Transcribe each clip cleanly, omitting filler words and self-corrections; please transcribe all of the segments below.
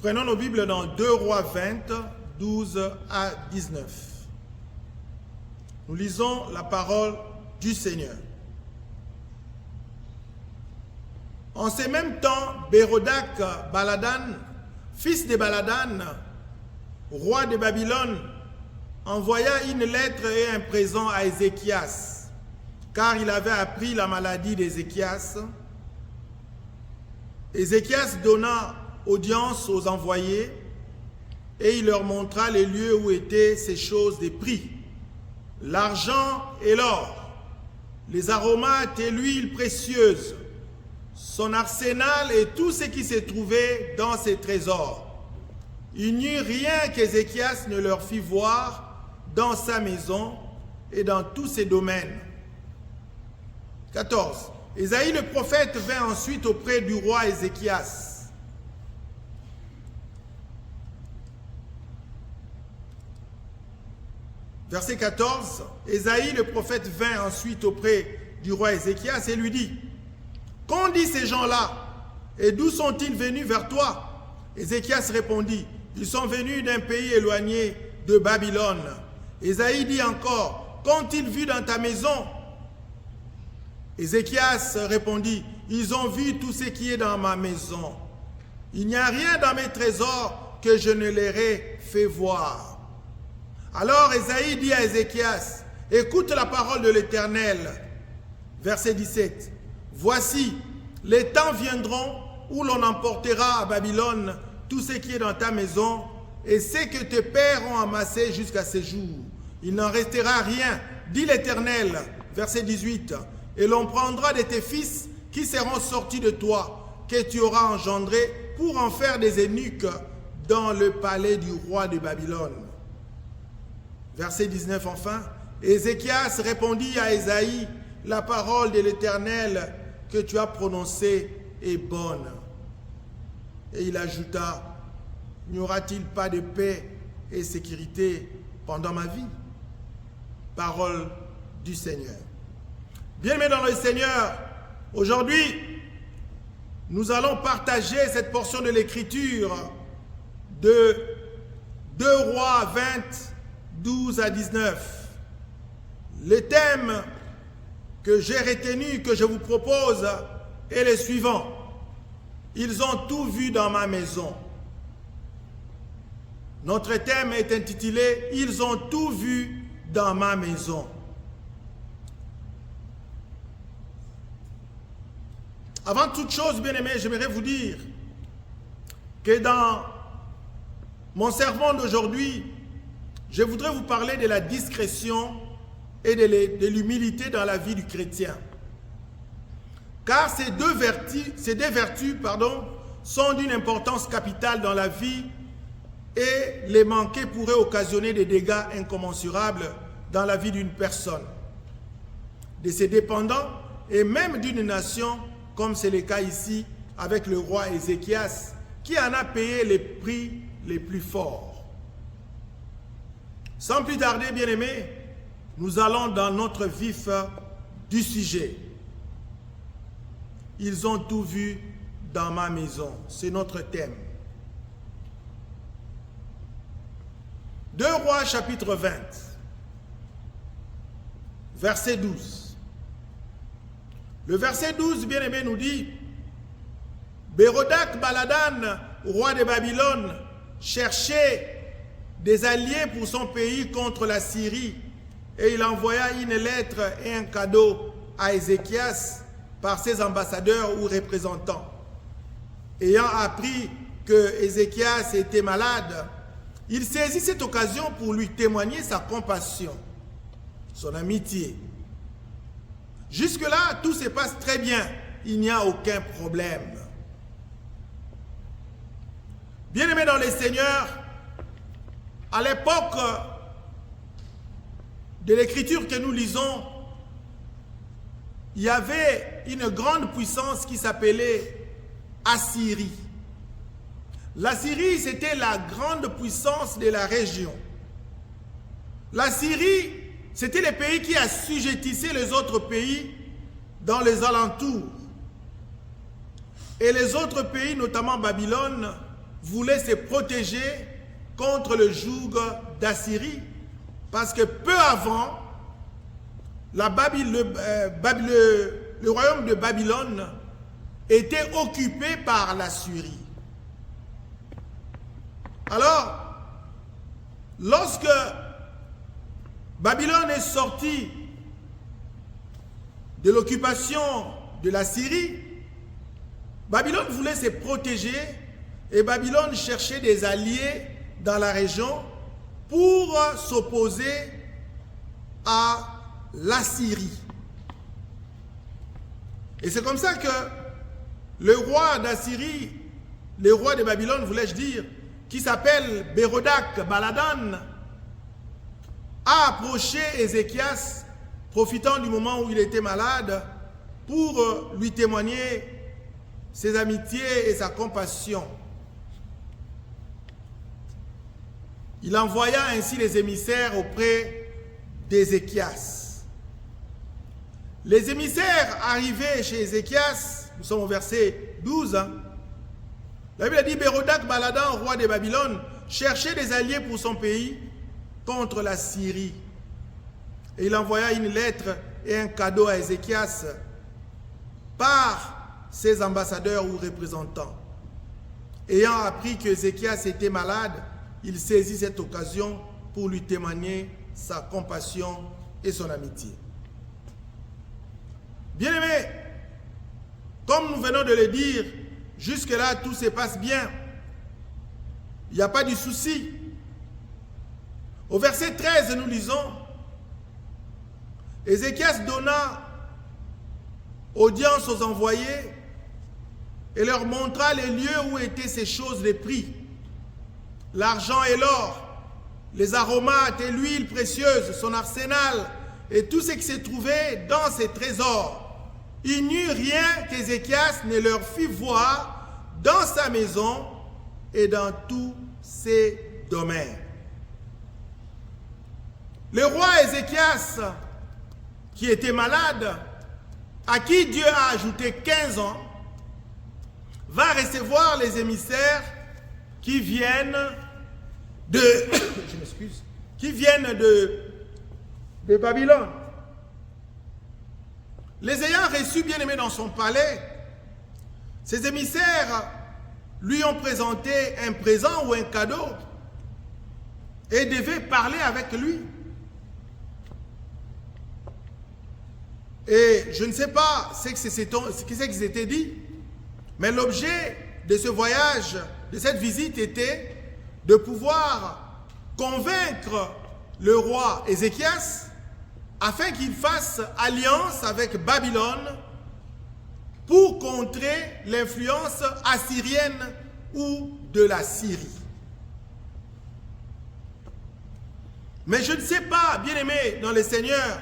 Prenons nos Bibles dans 2 Rois 20, 12 à 19. Nous lisons la parole du Seigneur. En ces mêmes temps, Bérodak Baladan, fils de Baladan, roi de Babylone, envoya une lettre et un présent à Ézéchias, car il avait appris la maladie d'Ézéchias. Ézéchias donna audience aux envoyés et il leur montra les lieux où étaient ces choses des prix, l'argent et l'or, les aromates et l'huile précieuse, son arsenal et tout ce qui se trouvait dans ses trésors. Il n'y eut rien qu'Ézéchias ne leur fit voir dans sa maison et dans tous ses domaines. 14. Ésaïe le prophète vint ensuite auprès du roi Ézéchias. Verset 14. Ésaïe le prophète vint ensuite auprès du roi Ézéchias et lui dit: qu'ont dit ces gens-là et d'où sont-ils venus vers toi? Ézéchias répondit: ils sont venus d'un pays éloigné de Babylone. Ésaïe dit encore: qu'ont-ils vu dans ta maison? Ézéchias répondit: ils ont vu tout ce qui est dans ma maison. Il n'y a rien dans mes trésors que je ne leur ai fait voir. Alors Ésaïe dit à Ézéchias: écoute la parole de l'Éternel. Verset 17. Voici, les temps viendront où l'on emportera à Babylone tout ce qui est dans ta maison et ce que tes pères ont amassé jusqu'à ce jour. Il n'en restera rien, dit l'Éternel. Verset 18. Et l'on prendra de tes fils qui seront sortis de toi, que tu auras engendrés, pour en faire des eunuques dans le palais du roi de Babylone. Verset 19 enfin. Ézéchias répondit à Ésaïe: la parole de l'Éternel que tu as prononcée est bonne. Et il ajouta: n'y aura-t-il pas de paix et sécurité pendant ma vie? Parole du Seigneur. Bien-aimés dans le Seigneur, aujourd'hui, nous allons partager cette portion de l'Écriture de 2 Rois 20, 12 à 19. Le thème que j'ai retenu, que je vous propose, est le suivant: ils ont tout vu dans ma maison. Notre thème est intitulé: ils ont tout vu dans ma maison. Avant toute chose, bien-aimés, j'aimerais vous dire que dans mon sermon d'aujourd'hui, je voudrais vous parler de la discrétion et de l'humilité dans la vie du chrétien. Car ces deux vertus, sont d'une importance capitale dans la vie et les manquer pourrait occasionner des dégâts incommensurables dans la vie d'une personne, de ses dépendants et même d'une nation, comme c'est le cas ici avec le roi Ézéchias, qui en a payé les prix les plus forts. Sans plus tarder, bien-aimés, nous allons dans notre vif du sujet. Ils ont tout vu dans ma maison. C'est notre thème. 2 Rois chapitre 20, verset 12. Le verset 12, bien-aimé, nous dit: Bérodak Baladan, roi de Babylone, cherchait des alliés pour son pays contre la Syrie, et il envoya une lettre et un cadeau à Ézéchias par ses ambassadeurs ou représentants. Ayant appris que Ézéchias était malade, il saisit cette occasion pour lui témoigner sa compassion, son amitié. Jusque-là, tout se passe très bien, il n'y a aucun problème. Bien-aimés dans les Seigneurs, à l'époque de l'écriture que nous lisons, il y avait une grande puissance qui s'appelait Assyrie. L'Assyrie, c'était la grande puissance de la région. L'Assyrie, c'était les pays qui assujettissaient les autres pays dans les alentours. Et les autres pays, notamment Babylone, voulait se protéger contre le joug d'Assyrie, parce que peu avant, le royaume de Babylone était occupé par l'Assyrie. Alors, lorsque Babylone est sorti de l'occupation de la Syrie, Babylone voulait se protéger et Babylone cherchait des alliés dans la région pour s'opposer à la Syrie. Et c'est comme ça que le roi d'Assyrie, le roi de Babylone, voulais-je dire, qui s'appelle Bérodak Baladan, a approché Ézéchias, profitant du moment où il était malade, pour lui témoigner ses amitiés et sa compassion. Il envoya ainsi les émissaires auprès d'Ézéchias. Les émissaires arrivés chez Ézéchias, nous sommes au verset 12, la Bible a dit, Bérodak Baladan, roi de Babylone, cherchait des alliés pour son pays contre la Syrie. Et il envoya une lettre et un cadeau à Ézéchias par ses ambassadeurs ou représentants. Ayant appris que Ézéchias était malade, il saisit cette occasion pour lui témoigner sa compassion et son amitié. Bien-aimés, comme nous venons de le dire, jusque-là, tout se passe bien. Il n'y a pas de souci. Au verset 13, nous lisons, Ézéchias donna audience aux envoyés et leur montra les lieux où étaient ces choses de prix, l'argent et l'or, les aromates et l'huile précieuse, son arsenal et tout ce qui se trouvait dans ses trésors. Il n'y eut rien qu'Ézéchias ne leur fit voir dans sa maison et dans tous ses domaines. Le roi Ézéchias, qui était malade, à qui Dieu a ajouté 15 ans, va recevoir les émissaires qui viennent de, je m'excuse, qui viennent de Babylone. Les ayant reçus bien aimés dans son palais, ces émissaires lui ont présenté un présent ou un cadeau et devaient parler avec lui. Et je ne sais pas ce qu'ils étaient dit, mais l'objet de ce voyage, de cette visite était de pouvoir convaincre le roi Ézéchias afin qu'il fasse alliance avec Babylone pour contrer l'influence assyrienne ou de la Syrie. Mais je ne sais pas, bien-aimé dans le Seigneur,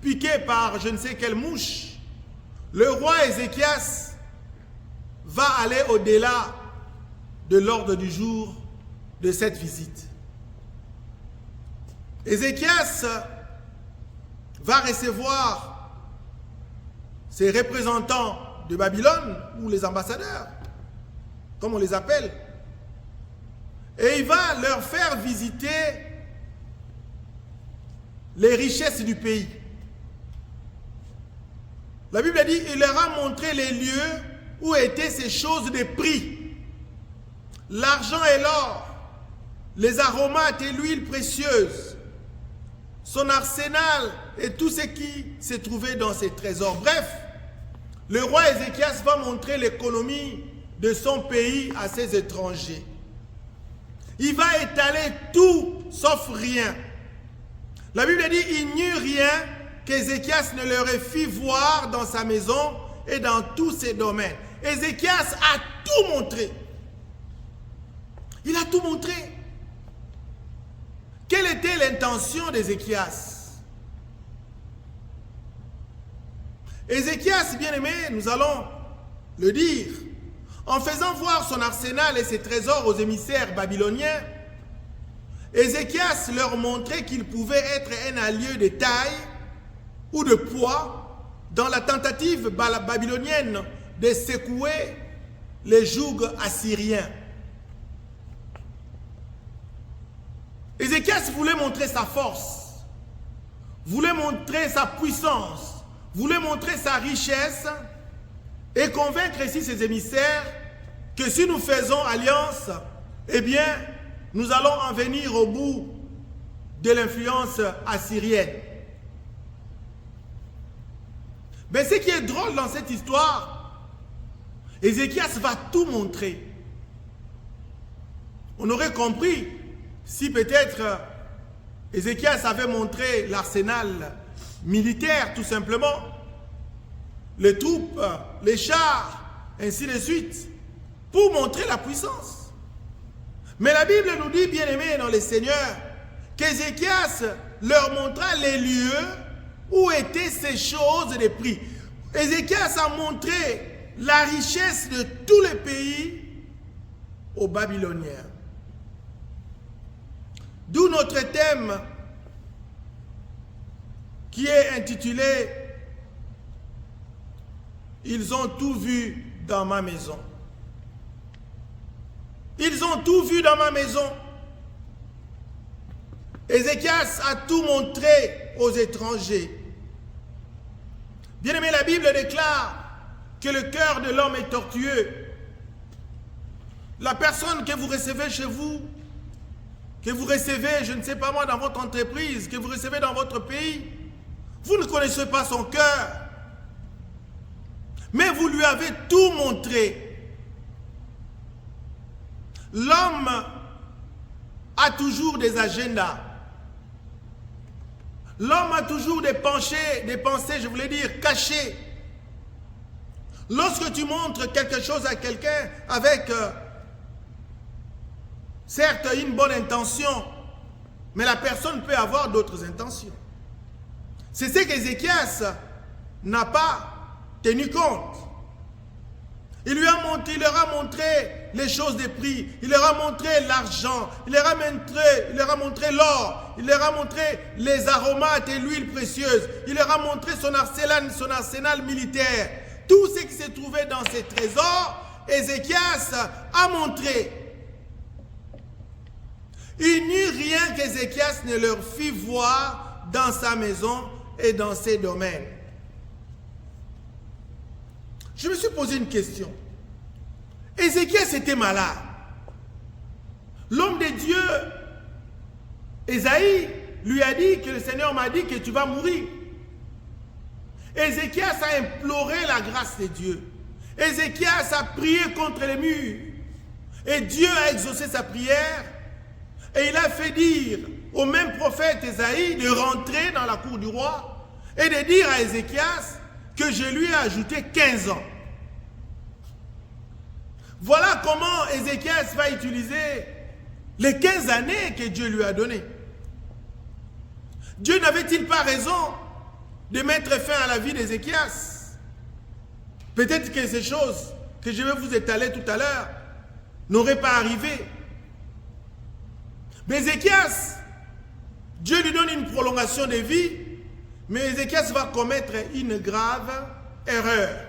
piqué par je ne sais quelle mouche, le roi Ézéchias va aller au-delà de l'ordre du jour de cette visite. Ézéchias va recevoir ses représentants de Babylone, ou les ambassadeurs, comme on les appelle, et il va leur faire visiter les richesses du pays. La Bible dit, il leur a montré les lieux où étaient ces choses de prix. L'argent et l'or, les aromates et l'huile précieuse, son arsenal et tout ce qui se trouvait dans ses trésors. Bref, le roi Ézéchias va montrer l'économie de son pays à ses étrangers. Il va étaler tout sauf rien. La Bible dit, il n'y eut rien qu'Ézéchias ne leur ait fait voir dans sa maison et dans tous ses domaines. Ézéchias a tout montré. Il a tout montré. Quelle était l'intention d'Ézéchias? Ézéchias, bien-aimé, nous allons le dire, en faisant voir son arsenal et ses trésors aux émissaires babyloniens, Ézéchias leur montrait qu'il pouvait être un allié de taille ou de poids dans la tentative babylonienne de secouer les jougs assyriens. Ézéchias voulait montrer sa force, voulait montrer sa puissance, voulait montrer sa richesse et convaincre ici ses émissaires que si nous faisons alliance, eh bien, nous allons en venir au bout de l'influence assyrienne. Mais ce qui est drôle dans cette histoire, Ézéchias va tout montrer. On aurait compris si peut-être Ézéchias avait montré l'arsenal militaire, tout simplement, les troupes, les chars, ainsi de suite, pour montrer la puissance. Mais la Bible nous dit, bien aimés dans le Seigneur, qu'Ézéchias leur montra les lieux où étaient ces choses de prix. Ézéchias a montré la richesse de tous les pays aux Babyloniens. D'où notre thème qui est intitulé « Ils ont tout vu dans ma maison ». Ils ont tout vu dans ma maison. Ézéchias a tout montré aux étrangers. Bien-aimé, la Bible déclare que le cœur de l'homme est tortueux. La personne que vous recevez chez vous, que vous recevez, je ne sais pas moi, dans votre entreprise, que vous recevez dans votre pays, vous ne connaissez pas son cœur. Mais vous lui avez tout montré. L'homme a toujours des agendas. L'homme a toujours des pensées, je voulais dire, cachées. Lorsque tu montres quelque chose à quelqu'un avec, certes, une bonne intention, mais la personne peut avoir d'autres intentions. C'est ce qu'Ézéchias n'a pas tenu compte. Il leur a montré les choses des prix, il leur a montré l'argent, il leur a montré l'or, il leur a montré les aromates et l'huile précieuse, il leur a montré son arsenal militaire. Tout ce qui se trouvait dans ses trésors, Ézéchias a montré. Il n'y eut rien qu'Ézéchias ne leur fit voir dans sa maison et dans ses domaines. Je me suis posé une question. Ézéchias était malade. L'homme de Dieu, Ésaïe, lui a dit que le Seigneur m'a dit que tu vas mourir. Ézéchias a imploré la grâce de Dieu. Ézéchias a prié contre les murs. Et Dieu a exaucé sa prière. Et il a fait dire au même prophète Ésaïe de rentrer dans la cour du roi et de dire à Ézéchias que je lui ai ajouté 15 ans. Voilà comment Ézéchias va utiliser les 15 années que Dieu lui a données. Dieu n'avait-il pas raison de mettre fin à la vie d'Ézéchias? Peut-être que ces choses que je vais vous étaler tout à l'heure n'auraient pas arrivé. Mais Ézéchias, Dieu lui donne une prolongation de vie, mais Ézéchias va commettre une grave erreur.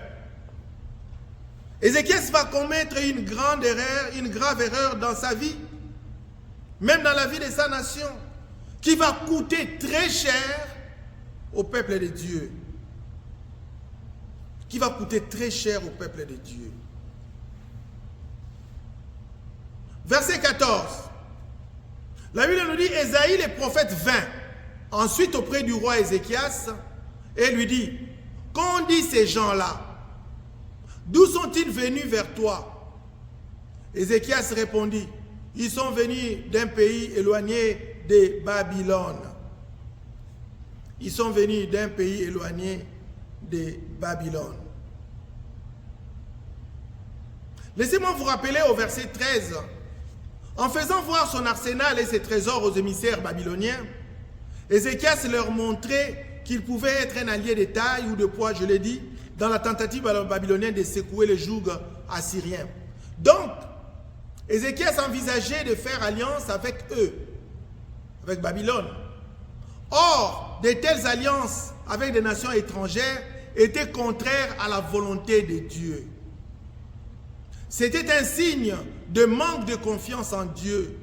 Ézéchias va commettre une grave erreur dans sa vie, même dans la vie de sa nation, qui va coûter très cher au peuple de Dieu. Qui va coûter très cher au peuple de Dieu. Verset 14. La Bible nous dit, Ésaïe le prophète vint ensuite auprès du roi Ézéchias et lui dit, qu'ont dit ces gens-là? D'où sont-ils venus vers toi? Ézéchias répondit, ils sont venus d'un pays éloigné de Babylone. Ils sont venus d'un pays éloigné de Babylone. Laissez-moi vous rappeler au verset 13. En faisant voir son arsenal et ses trésors aux émissaires babyloniens, Ézéchias leur montrait qu'il pouvait être un allié de taille ou de poids, je l'ai dit, dans la tentative babylonienne de secouer le joug assyrien. Donc, Ézéchias envisageait de faire alliance avec eux, avec Babylone. Or, de telles alliances avec des nations étrangères étaient contraires à la volonté de Dieu. C'était un signe de manque de confiance en Dieu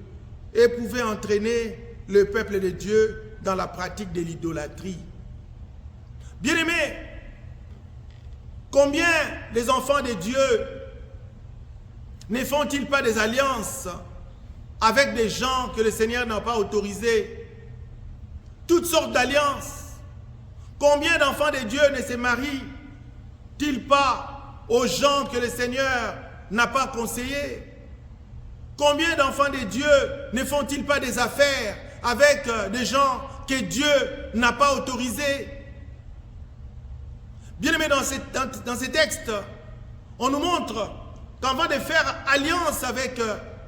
et pouvait entraîner le peuple de Dieu dans la pratique de l'idolâtrie. Bien-aimés, combien les enfants de Dieu ne font-ils pas des alliances avec des gens que le Seigneur n'a pas autorisés? Toutes sortes d'alliances. Combien d'enfants de Dieu ne se marient-ils pas aux gens que le Seigneur n'a pas conseillés? Combien d'enfants de Dieu ne font-ils pas des affaires avec des gens que Dieu n'a pas autorisés? Bien-aimés, dans ces textes, on nous montre qu'avant de faire alliance avec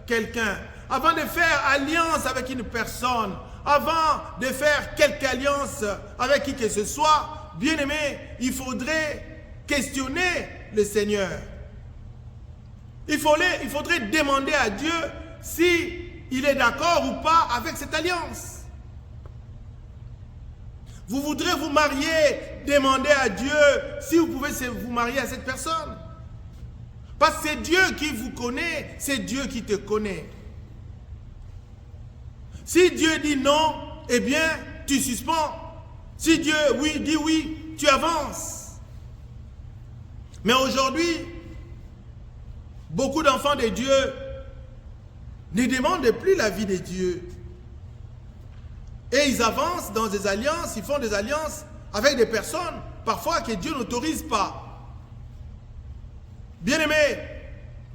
quelqu'un, avant de faire alliance avec une personne, avant de faire quelque alliance avec qui que ce soit, bien-aimé, il faudrait questionner le Seigneur. Il faudrait demander à Dieu s'il est d'accord ou pas avec cette alliance. Vous voudrez vous marier, demandez à Dieu si vous pouvez vous marier à cette personne. Parce que c'est Dieu qui vous connaît, c'est Dieu qui te connaît. Si Dieu dit non, eh bien, tu suspends. Si Dieu dit oui, tu avances. Mais aujourd'hui, beaucoup d'enfants de Dieu ne demandent plus l'avis de Dieu. Et ils avancent dans des alliances, ils font des alliances avec des personnes, parfois que Dieu n'autorise pas. Bien-aimés,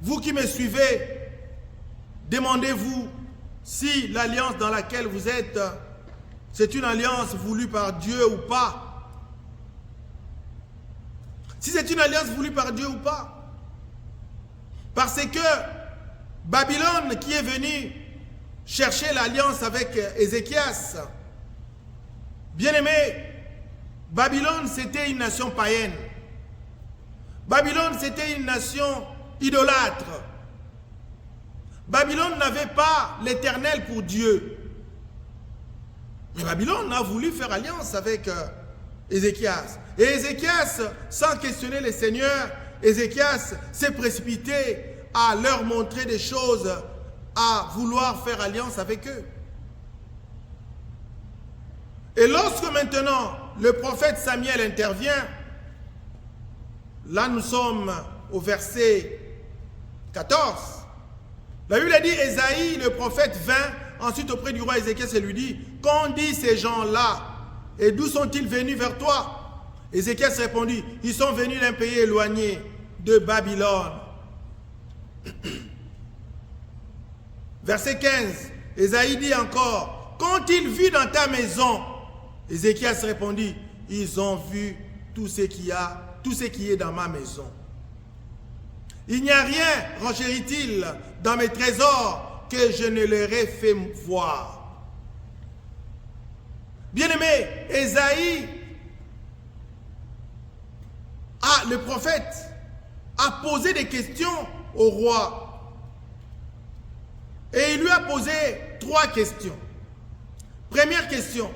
vous qui me suivez, demandez-vous si l'alliance dans laquelle vous êtes, c'est une alliance voulue par Dieu ou pas. Si c'est une alliance voulue par Dieu ou pas. Parce que Babylone qui est venue chercher l'alliance avec Ézéchias, bien-aimé, Babylone c'était une nation païenne. Babylone c'était une nation idolâtre. Babylone n'avait pas l'Éternel pour Dieu. Mais Babylone a voulu faire alliance avec Ézéchias. Et Ézéchias, sans questionner le Seigneur, Ézéchias s'est précipité à leur montrer des choses, à vouloir faire alliance avec eux. Et lorsque maintenant le prophète Samuel intervient, là nous sommes au verset 14, la Bible a dit, Ésaïe, le prophète, vint ensuite auprès du roi Ézéchias et lui dit, qu'ont dit ces gens-là et d'où sont-ils venus vers toi? Ézéchias répondit, ils sont venus d'un pays éloigné de Babylone. Verset 15, Ésaïe dit encore, qu'ont-ils vu dans ta maison? Ézéchias répondit, ils ont vu tout ce qui est dans ma maison. Il n'y a rien, renchérit-il, dans mes trésors que je ne leur ai fait voir. Bien-aimé, Ésaïe, le prophète, a posé des questions au roi. Et il lui a posé 3 questions. Première question,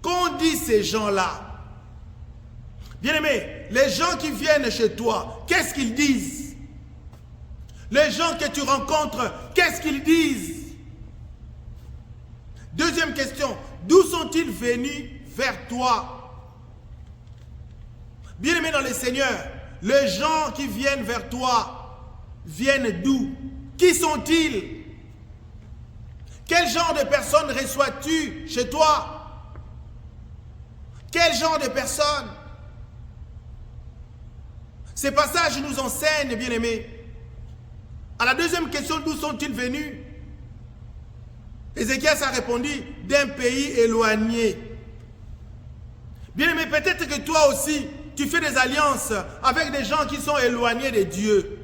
qu'ont dit ces gens-là? Bien-aimé, les gens qui viennent chez toi, qu'est-ce qu'ils disent? Les gens que tu rencontres, qu'est-ce qu'ils disent? Deuxième question, d'où sont-ils venus vers toi? Bien-aimé dans le Seigneur, les gens qui viennent vers toi viennent d'où? Qui sont-ils? Quel genre de personnes reçois-tu chez toi? Quel genre de personnes? Ces passages nous enseignent, bien-aimés. À la deuxième question, d'où sont-ils venus? Ézéchias a répondu, d'un pays éloigné. Bien-aimé, peut-être que toi aussi, tu fais des alliances avec des gens qui sont éloignés de Dieu.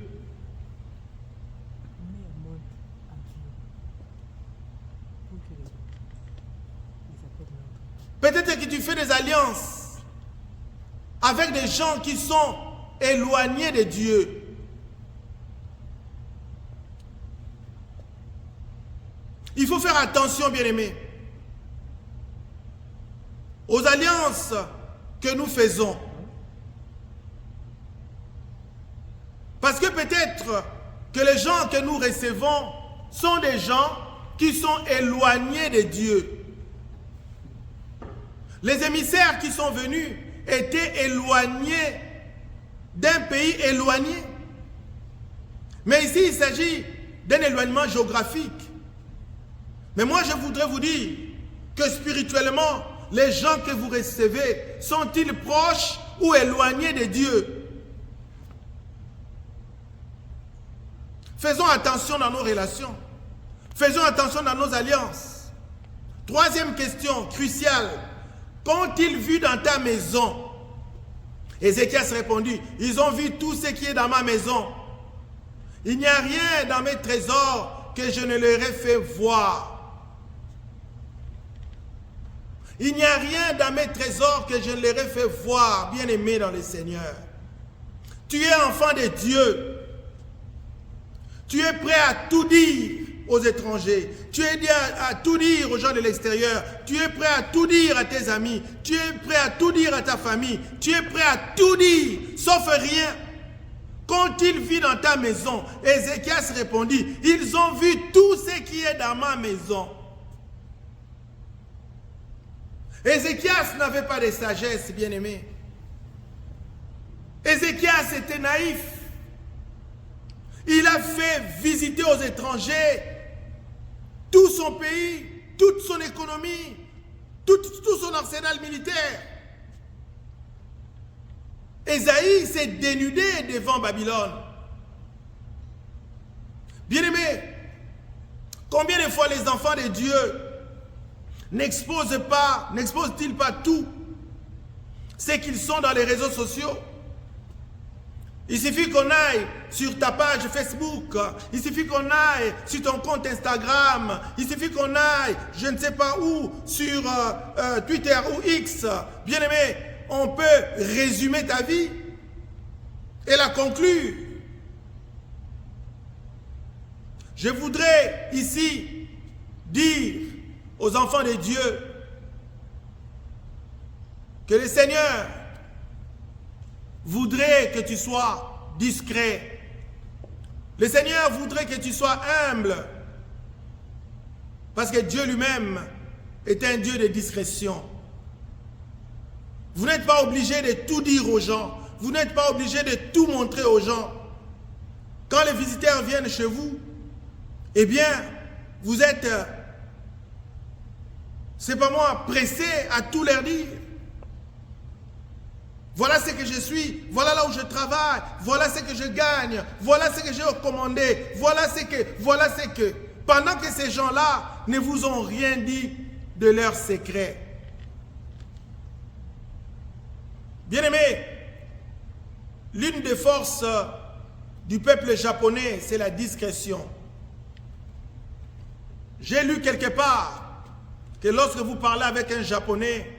Peut-être que tu fais des alliances avec des gens qui sont éloignés de Dieu. Il faut faire attention, bien-aimés, aux alliances que nous faisons. Parce que peut-être que les gens que nous recevons sont des gens qui sont éloignés de Dieu. Les émissaires qui sont venus étaient éloignés d'un pays éloigné. Mais ici, il s'agit d'un éloignement géographique. Mais moi, je voudrais vous dire que spirituellement, les gens que vous recevez, sont-ils proches ou éloignés de Dieu? Faisons attention dans nos relations. Faisons attention dans nos alliances. Troisième question cruciale. Qu'ont-ils vu dans ta maison? Ézéchias répondit, ils ont vu tout ce qui est dans ma maison. Il n'y a rien dans mes trésors que je ne leur ai fait voir. Il n'y a rien dans mes trésors que je ne leur ai fait voir, bien-aimé dans le Seigneur. Tu es enfant de Dieu. Tu es prêt à tout dire aux étrangers. Tu es prêt à tout dire aux gens de l'extérieur. Tu es prêt à tout dire à tes amis. Tu es prêt à tout dire à ta famille. Tu es prêt à tout dire, sauf rien. Qu'ont-ils vu dans ta maison? Ézéchias répondit, ils ont vu tout ce qui est dans ma maison. Ézéchias n'avait pas de sagesse, bien-aimé. Ézéchias était naïf. Il a fait visiter aux étrangers tout son pays, toute son économie, tout son arsenal militaire. Ésaïe s'est dénudé devant Babylone. Bien-aimé, combien de fois les enfants de Dieu n'exposent-ils pas tout ce qu'ils sont dans les réseaux sociaux? Il suffit qu'on aille sur ta page Facebook, il suffit qu'on aille sur ton compte Instagram, il suffit qu'on aille, je ne sais pas où, sur Twitter ou X. Bien-aimé, on peut résumer ta vie et la conclure. Je voudrais ici dire aux enfants de Dieu que le Seigneur voudrait que tu sois discret. Le Seigneur voudrait que tu sois humble. Parce que Dieu lui-même est un Dieu de discrétion. Vous n'êtes pas obligé de tout dire aux gens. Vous n'êtes pas obligé de tout montrer aux gens. Quand les visiteurs viennent chez vous, eh bien, vous êtes, c'est pas moi, pressé à tout leur dire. Voilà ce que je suis, voilà là où je travaille, voilà ce que je gagne, voilà ce que j'ai recommandé, voilà ce que... Pendant que ces gens-là ne vous ont rien dit de leurs secrets. Bien-aimés, l'une des forces du peuple japonais, c'est la discrétion. J'ai lu quelque part que lorsque vous parlez avec un Japonais,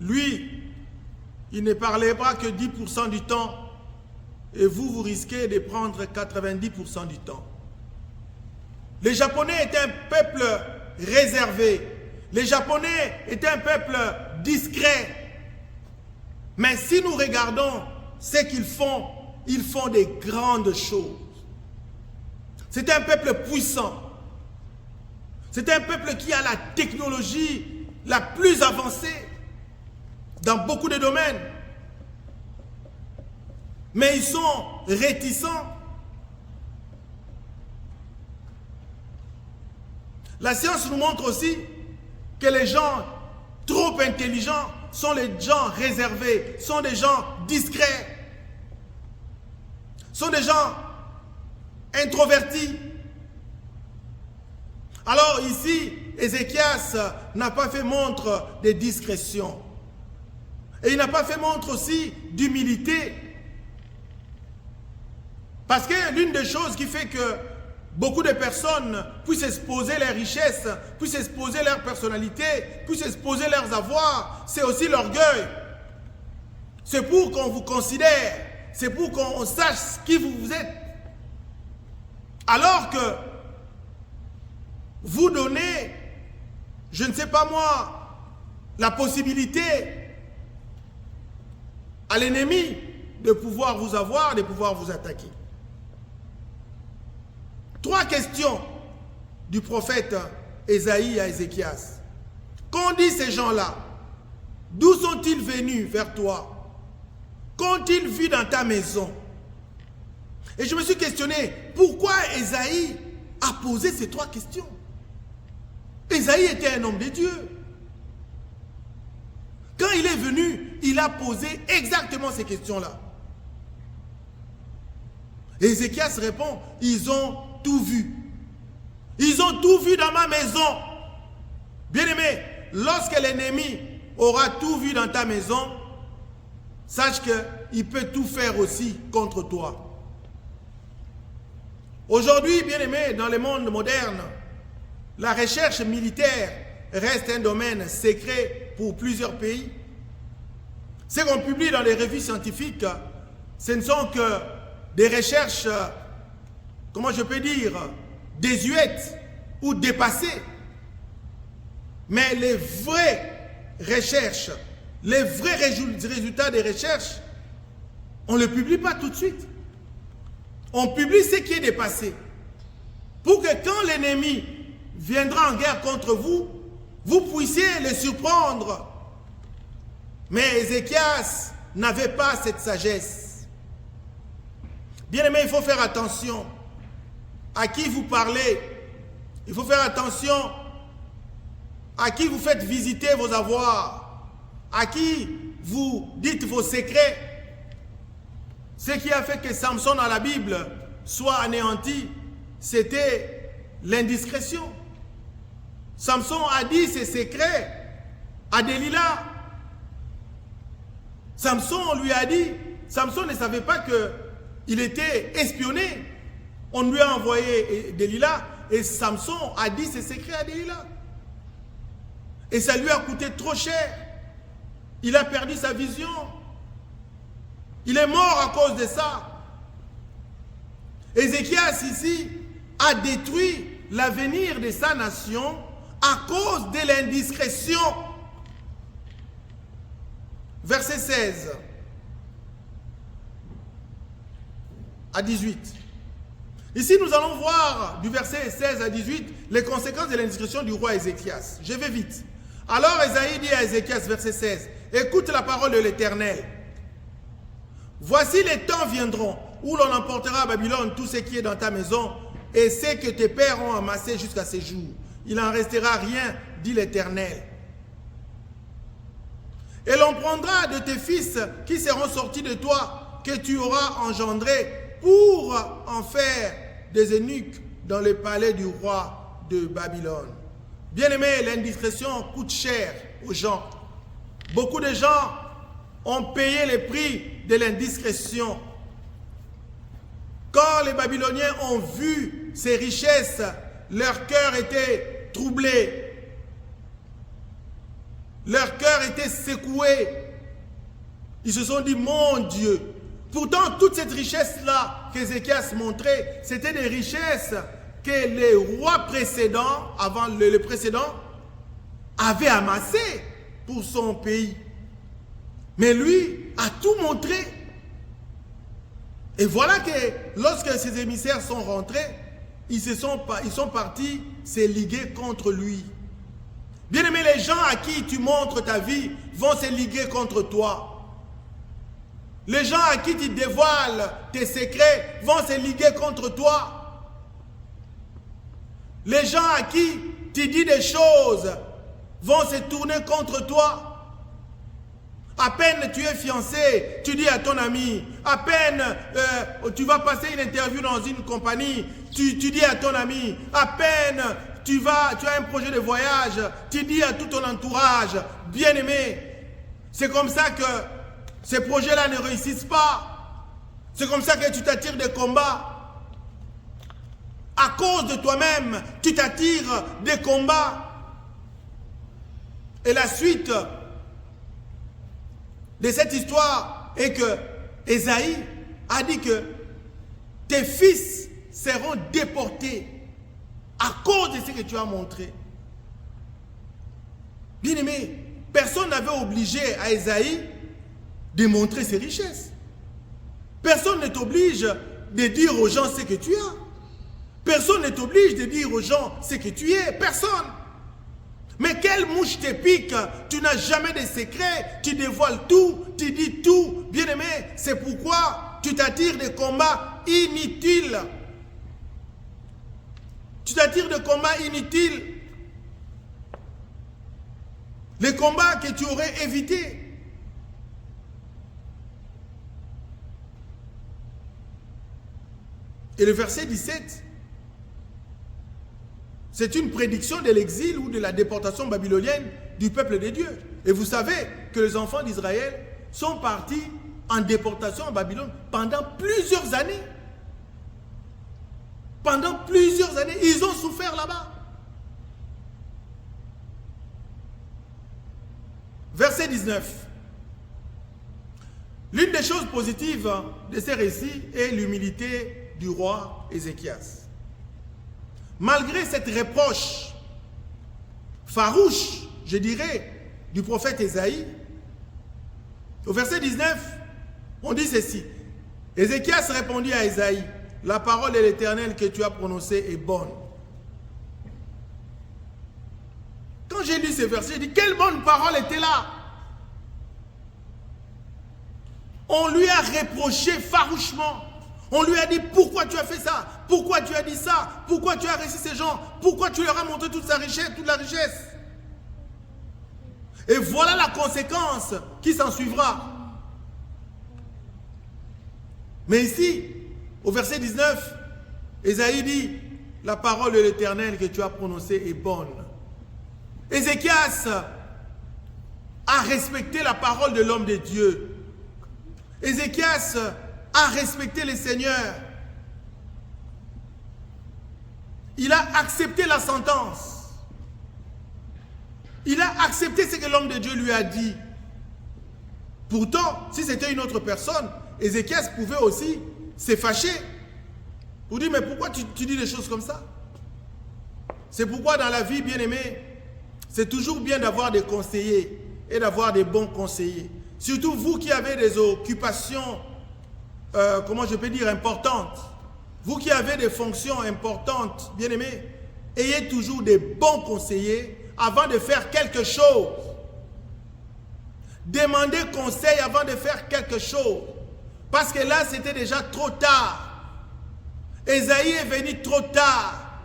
lui, il ne parlait pas que 10% du temps et vous risquez de prendre 90% du temps. Les Japonais étaient un peuple réservé. Les Japonais étaient un peuple discret. Mais si nous regardons ce qu'ils font des grandes choses. C'est un peuple puissant. C'est un peuple qui a la technologie la plus avancée dans beaucoup de domaines. Mais ils sont réticents. La science nous montre aussi que les gens trop intelligents sont les gens réservés, sont des gens discrets, sont des gens introvertis. Alors ici, Ézéchias n'a pas fait montre de discrétion. Et il n'a pas fait montre aussi d'humilité. Parce que l'une des choses qui fait que beaucoup de personnes puissent exposer leurs richesses, puissent exposer leur personnalité, puissent exposer leurs avoirs, c'est aussi l'orgueil. C'est pour qu'on vous considère, c'est pour qu'on sache qui vous êtes. Alors que vous donnez, je ne sais pas moi, la possibilité à l'ennemi de pouvoir vous avoir, de pouvoir vous attaquer. 3 questions du prophète Ésaïe à Ézéchias. Qu'ont dit ces gens-là? D'où sont-ils venus vers toi? Qu'ont-ils vu dans ta maison? Et je me suis questionné, pourquoi Ésaïe a posé ces 3 questions? Ésaïe était un homme de Dieu. Quand il est venu, il a posé exactement ces questions-là. Ézéchias répond, ils ont tout vu. Ils ont tout vu dans ma maison. Bien-aimé, lorsque l'ennemi aura tout vu dans ta maison, sache qu'il peut tout faire aussi contre toi. Aujourd'hui, bien-aimé, dans le monde moderne, la recherche militaire reste un domaine secret pour plusieurs pays. Ce qu'on publie dans les revues scientifiques, ce ne sont que des recherches, comment je peux dire, désuètes ou dépassées. Mais les vraies recherches, les vrais résultats des recherches, on ne le publie pas tout de suite. On publie ce qui est dépassé. Pour que quand l'ennemi viendra en guerre contre vous, vous puissiez le surprendre. Mais Ézéchias n'avait pas cette sagesse. Bien-aimé, il faut faire attention à qui vous parlez. Il faut faire attention à qui vous faites visiter vos avoirs, à qui vous dites vos secrets. Ce qui a fait que Samson dans la Bible soit anéanti, c'était l'indiscrétion. Samson a dit ses secrets à Delilah. Samson lui a dit, Samson ne savait pas qu'il était espionné. On lui a envoyé Delilah et Samson a dit ses secrets à Delilah. Et ça lui a coûté trop cher. Il a perdu sa vision. Il est mort à cause de ça. Ézéchias ici a détruit l'avenir de sa nation à cause de l'indiscrétion. Verset 16 à 18. Ici, nous allons voir du verset 16 à 18 les conséquences de l'indiscrétion du roi Ézéchias. Je vais vite. Alors Ésaïe dit à Ézéchias, verset 16, « Écoute la parole de l'Éternel. Voici les temps viendront où l'on emportera à Babylone tout ce qui est dans ta maison et ce que tes pères ont amassé jusqu'à ces jours. Il n'en restera rien, dit l'Éternel. Et l'on prendra de tes fils qui seront sortis de toi, que tu auras engendrés, pour en faire des eunuques dans le palais du roi de Babylone. » Bien-aimé, l'indiscrétion coûte cher aux gens. Beaucoup de gens ont payé le prix de l'indiscrétion. Quand les Babyloniens ont vu ces richesses, leur cœur était troublé. Leur cœur était secoué. Ils se sont dit, mon Dieu. Pourtant, toute cette richesse-là qu'Ézéchias montrait, c'était des richesses que les rois précédents, avant le précédent, avaient amassées pour son pays. Mais lui a tout montré. Et voilà que lorsque ses émissaires sont rentrés, ils sont partis se liguer contre lui. Bien-aimé, les gens à qui tu montres ta vie vont se liguer contre toi. Les gens à qui tu dévoiles tes secrets vont se liguer contre toi. Les gens à qui tu dis des choses vont se tourner contre toi. À peine tu es fiancé, tu dis à ton ami, à peine tu vas passer une interview dans une compagnie, tu dis à ton ami, à peine tu as un projet de voyage, tu dis à tout ton entourage, bien-aimé, c'est comme ça que ces projets-là ne réussissent pas. C'est comme ça que tu t'attires des combats. À cause de toi-même, tu t'attires des combats. Et la suite de cette histoire est que Ésaïe a dit que tes fils seront déportés à cause de ce que tu as montré. Bien-aimé, personne n'avait obligé à Ésaïe de montrer ses richesses. Personne ne t'oblige de dire aux gens ce que tu as. Personne ne t'oblige de dire aux gens ce que tu es. Personne. Mais quelle mouche te pique? Tu n'as jamais de secret. Tu dévoiles tout. Tu dis tout. Bien-aimé, c'est pourquoi tu t'attires des combats inutiles. Tu t'attires de combats inutiles. Les combats que tu aurais évités. Et le verset 17, c'est une prédiction de l'exil ou de la déportation babylonienne du peuple de Dieu. Et vous savez que les enfants d'Israël sont partis en déportation en Babylone pendant plusieurs années. Pendant plusieurs années, ils ont souffert là-bas. Verset 19. L'une des choses positives de ces récits est l'humilité du roi Ézéchias. Malgré cette reproche farouche, je dirais, du prophète Ésaïe, au verset 19, on dit ceci. Ézéchias répondit à Ésaïe, la parole de l'Éternel que tu as prononcée est bonne. Quand j'ai lu ce verset, j'ai dit, quelle bonne parole était là? On lui a reproché farouchement. On lui a dit, pourquoi tu as fait ça? Pourquoi tu as dit ça? Pourquoi tu as réussi ces gens? Pourquoi tu leur as montré toute sa richesse, toute la richesse? Et voilà la conséquence qui s'en suivra. Mais ici, au verset 19, Ésaïe dit, la parole de l'Éternel que tu as prononcée est bonne. Ézéchias a respecté la parole de l'homme de Dieu. Ézéchias a respecté le Seigneur. Il a accepté la sentence. Il a accepté ce que l'homme de Dieu lui a dit. Pourtant, si c'était une autre personne, Ézéchias pouvait aussi se fâcher. Vous dites, mais pourquoi tu dis des choses comme ça? C'est pourquoi dans la vie, bien aimé, c'est toujours bien d'avoir des conseillers et d'avoir des bons conseillers. Surtout vous qui avez des occupations comment je peux dire, importantes. Vous qui avez des fonctions importantes, bien aimés, ayez toujours des bons conseillers avant de faire quelque chose. Demandez conseil avant de faire quelque chose. Parce que là, c'était déjà trop tard. Ésaïe est venu trop tard.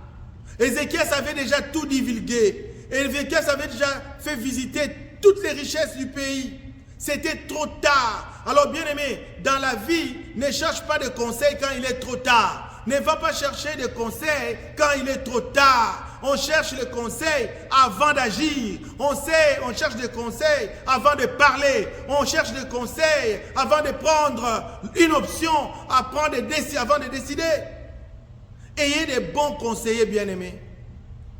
Ézéchias avait déjà tout divulgué. Ézéchias avait déjà fait visiter toutes les richesses du pays. C'était trop tard. Alors bien aimé, dans la vie, ne cherche pas de conseils quand il est trop tard. Ne va pas chercher de conseils quand il est trop tard. On cherche le conseil avant d'agir. On cherche des conseils avant de parler. On cherche des conseils avant de prendre une option, avant de décider. Ayez des bons conseillers bien aimés.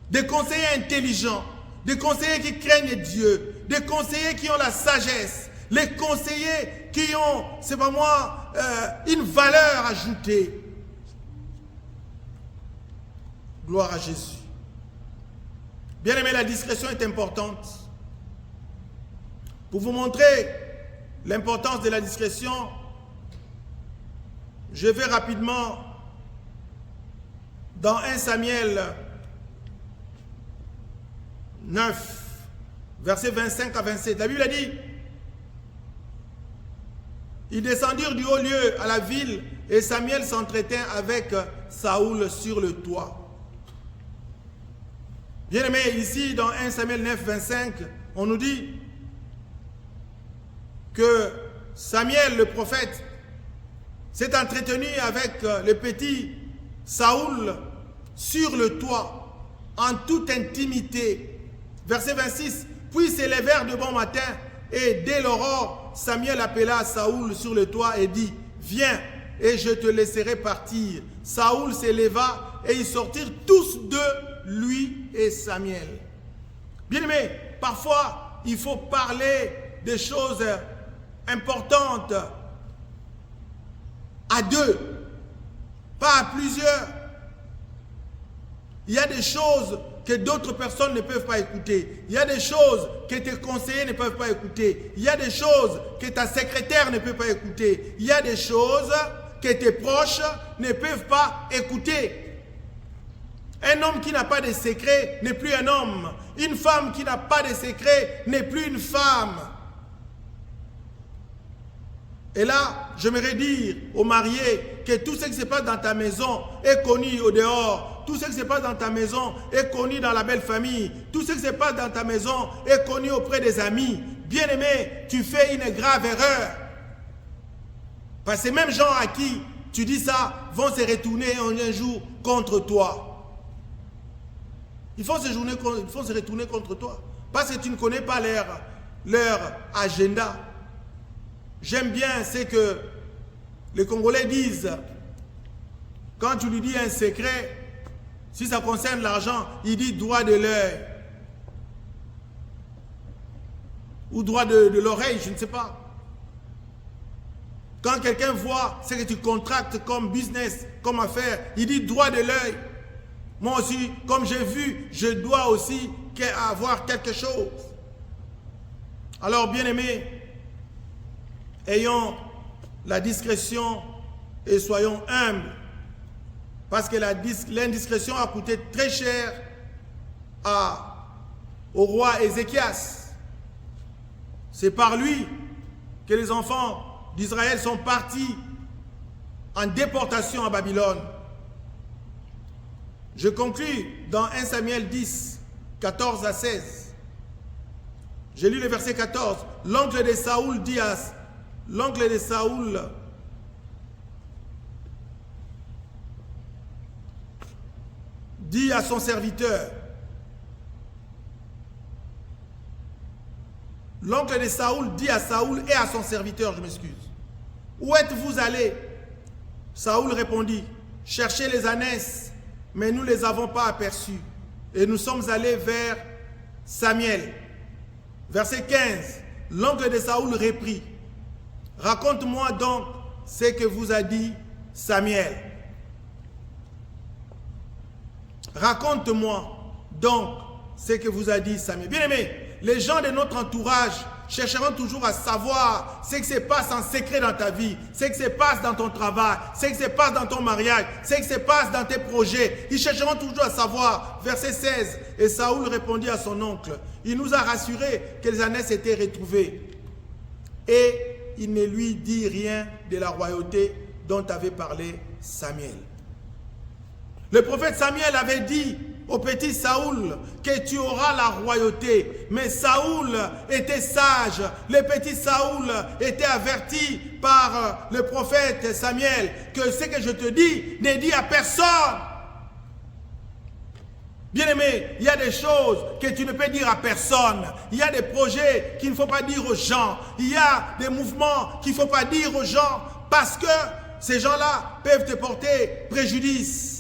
Des conseillers intelligents. Des conseillers qui craignent Dieu. Des conseillers qui ont la sagesse. Les conseillers qui ont, c'est pas moi, une valeur ajoutée. Gloire à Jésus. Bien aimé, la discrétion est importante. Pour vous montrer l'importance de la discrétion, je vais rapidement dans 1 Samuel 9, versets 25 à 27. La Bible a dit, ils descendirent du haut lieu à la ville et Samuel s'entretint avec Saoul sur le toit. Bien aimé, ici dans 1 Samuel 9, 25, on nous dit que Samuel, le prophète, s'est entretenu avec le petit Saoul sur le toit, en toute intimité. Verset 26, puis s'élevèrent de bon matin et dès l'aurore, Samuel appela Saoul sur le toit et dit, viens et je te laisserai partir. Saoul s'éleva et ils sortirent tous deux, lui et Samuel. Bien aimé, parfois il faut parler des choses importantes à deux, pas à plusieurs. Il y a des choses que d'autres personnes ne peuvent pas écouter. Il y a des choses que tes conseillers ne peuvent pas écouter. Il y a des choses que ta secrétaire ne peut pas écouter. Il y a des choses que tes proches ne peuvent pas écouter. Un homme qui n'a pas de secret n'est plus un homme. Une femme qui n'a pas de secret n'est plus une femme. Et là, j'aimerais dire aux mariés que tout ce qui se passe dans ta maison est connu au dehors. Tout ce qui se passe dans ta maison est connu dans la belle famille. Tout ce qui se passe dans ta maison est connu auprès des amis. Bien-aimé, tu fais une grave erreur. Parce que ces mêmes gens à qui tu dis ça vont se retourner un jour contre toi. Ils vont se retourner contre toi. Parce que tu ne connais pas leur agenda. J'aime bien ce que les Congolais disent. Quand tu lui dis un secret, si ça concerne l'argent, il dit droit de l'œil. Ou droit de l'oreille, je ne sais pas. Quand quelqu'un voit ce que tu contractes comme business, comme affaire, il dit droit de l'œil. Moi aussi, comme j'ai vu, je dois aussi avoir quelque chose. Alors, bien-aimés, ayons la discrétion et soyons humbles. Parce que l'indiscrétion a coûté très cher au roi Ézéchias. C'est par lui que les enfants d'Israël sont partis en déportation à Babylone. Je conclus dans 1 Samuel 10, 14 à 16. J'ai lu le verset 14. L'oncle de Saoul dit à son serviteur. L'oncle de Saoul dit à Saoul et à son serviteur, je m'excuse. Où êtes-vous allés? Saoul répondit, cherchez les ânesses, mais nous ne les avons pas aperçus. Et nous sommes allés vers Samuel. Verset 15. L'oncle de Saoul reprit. Raconte-moi donc ce que vous a dit Samuel. Raconte-moi donc ce que vous a dit Samuel. Bien-aimés, les gens de notre entourage chercheront toujours à savoir ce qui se passe en secret dans ta vie, ce qui se passe dans ton travail, ce qui se passe dans ton mariage, ce qui se passe dans tes projets. Ils chercheront toujours à savoir. Verset 16. Et Saoul répondit à son oncle, il nous a rassuré que les ânesses étaient retrouvées. Et il ne lui dit rien de la royauté dont avait parlé Samuel. Le prophète Samuel avait dit au petit Saoul que tu auras la royauté. Mais Saoul était sage. Le petit Saoul était averti par le prophète Samuel que ce que je te dis, ne dis à personne. Bien-aimé, il y a des choses que tu ne peux dire à personne. Il y a des projets qu'il ne faut pas dire aux gens. Il y a des mouvements qu'il ne faut pas dire aux gens parce que ces gens-là peuvent te porter préjudice.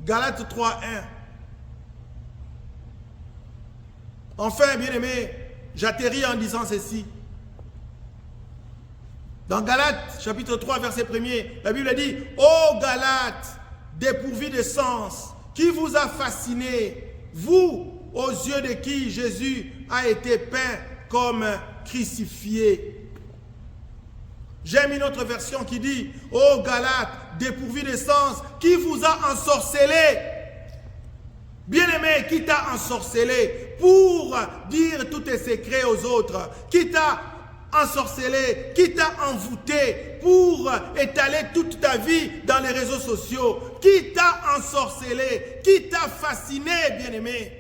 Galates 3.1. Enfin, bien-aimé, j'atterris en disant ceci. Dans Galates, chapitre 3, verset 1er, la Bible dit « Ô Galates, dépourvus de sens, qui vous a fasciné, vous, aux yeux de qui Jésus a été peint comme crucifié. » J'aime une autre version qui dit « Ô Galates, dépourvus de sens, qui vous a ensorcelé ?» Bien-aimé, qui t'a ensorcelé pour dire tous tes secrets aux autres? Qui t'a ensorcelé? Qui t'a envoûté pour étaler toute ta vie dans les réseaux sociaux? Qui t'a ensorcelé? Qui t'a fasciné, bien-aimé?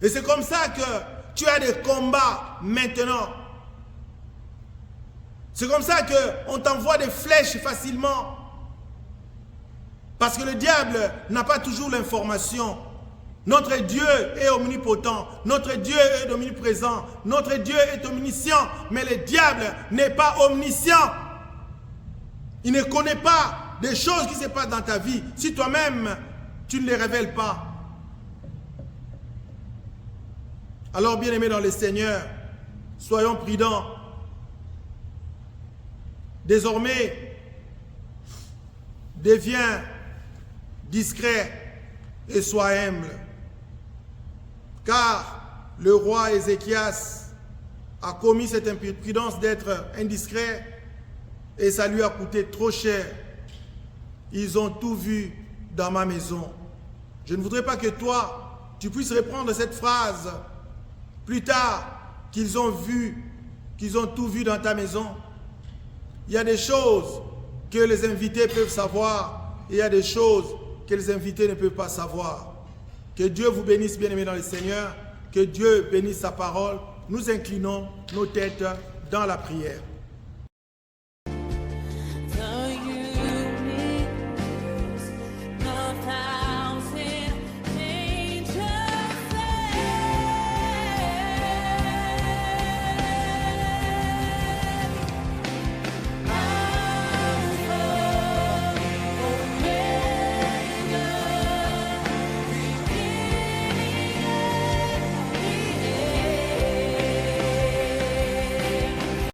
Et c'est comme ça que tu as des combats maintenant. C'est comme ça qu'on t'envoie des flèches facilement. Parce que le diable n'a pas toujours l'information. Notre Dieu est omnipotent. Notre Dieu est omniprésent. Notre Dieu est omniscient. Mais le diable n'est pas omniscient. Il ne connaît pas des choses qui se passent dans ta vie si toi-même, tu ne les révèles pas. Alors, bien-aimés dans le Seigneur, soyons prudents. Désormais, deviens discret et sois humble. Car le roi Ézéchias a commis cette imprudence d'être indiscret et ça lui a coûté trop cher. ils ont tout vu dans ma maison. Je ne voudrais pas que toi, tu puisses reprendre cette phrase plus tard, qu'ils ont tout vu dans ta maison. Il y a des choses que les invités peuvent savoir et il y a des choses que les invités ne peuvent pas savoir. Que Dieu vous bénisse, bien-aimés dans le Seigneur. Que Dieu bénisse sa parole. Nous inclinons nos têtes dans la prière.